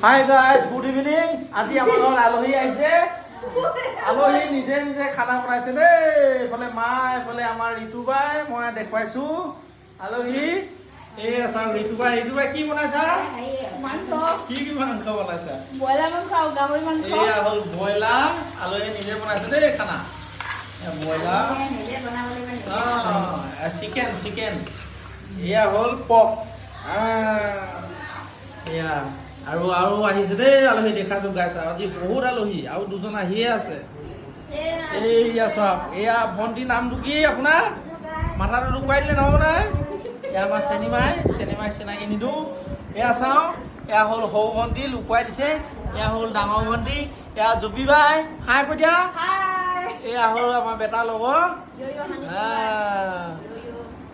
hi guys good evening আজি আমাৰ ঘৰত আলহী আহিছে আলহী নিজে নিজে খানা বনাইছে দেই এইফালে মা এইফালে আমাৰ ঋতুবাই মই দেখুৱাইছো আলহী এই আছা ঋতুবাই কি বনাইছা মাংস কি মাংস বনাইছা ব্ৰইলাৰ মাংস আৰু গাহৰি মাংস এয়া হ'ল ব্ৰইলাৰ আলহী নিজে বনাইছে দেই খানা ব্ৰইলাৰ চিকেন এয়া হ'ল পক এয়া আৰু আহিছে দেই আলহী দেখাটো গাইছে আজি বহুত আলহী আৰু দুজন আহিয়ে আছে এইয়া চাওক এয়া ভণ্টিৰ নামটো কি আপোনাৰ মাথাটো লুকুৱাই দিলে নহ'ব নাই এয়া আমাৰ চেনিমাই চিনাকি নিদিওঁ এয়া চাওঁ এয়া হ'ল সৰু ভণ্টি লুকুৱাই দিছে এয়া হ'ল ডাঙৰ ভণ্টি এয়া জুপি বাই হাই কৈ দিয়া এয়া হ'ল আমাৰ বেটাৰ লগৰ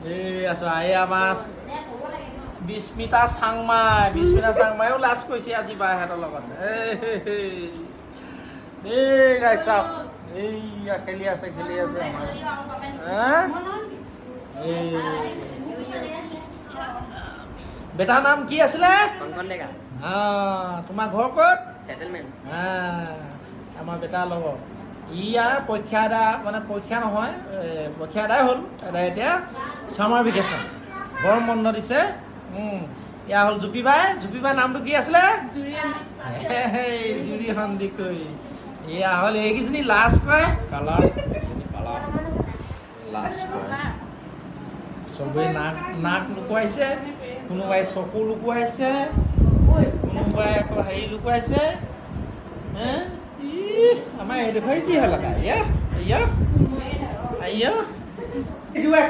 এয়া চোৱা এয়া আমাৰ বিস্মিতা চাংমাইও লাজ কৰিছে আজি বাইহঁতৰ লগত এই গাই চাওক এইয়া খেলি আছে বেটাৰ নাম কি আছিলে তোমাৰ ঘৰ ক'ত আমাৰ বেটাৰ লগৰ ইয়াৰ পৰীক্ষা নহয় পৰীক্ষা এদাই হ'ল এতিয়া ছামাৰ ভেকেশ্যন গৰম বন্ধ দিছে এয়া হ'ল জুপি বাই নামটো কি আছিলে জুৰি সন্দিকৈ এয়া হ'ল এইকেইজনী লাজ কয় চবেই নাক লুকুৱাইছে কোনোবাই চকু লুকুৱাইছে কোনোবাই আকৌ হেৰি লুকুৱাইছে আমাৰ এইডোখৰ কি হ'ল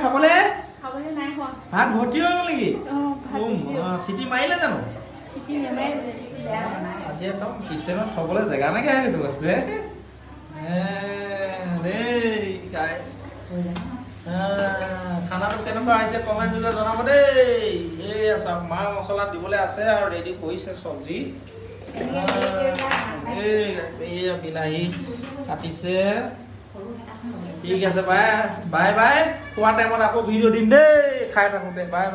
খাবলে ভাত ভৰ্তি হৈ গ'ল নেকি চিটি মাৰিলে জানো আজি একদম কিচেনত থবলৈ জেগা নাইকিয়া হৈ গৈছে বস্তুৱে খানাটো কেনেকুৱা হৈছে কমেণ্ট দিলে জনাব দেই এই চাওক মা মছলা দিবলৈ আছে আৰু ৰেডি কৰিছে চব্জি এই বিলাহী কাটিছে ঠিক আছে বাই খোৱা টাইমত আকৌ ভিডিঅ' দিম দেই খাই থাকোঁতে বাই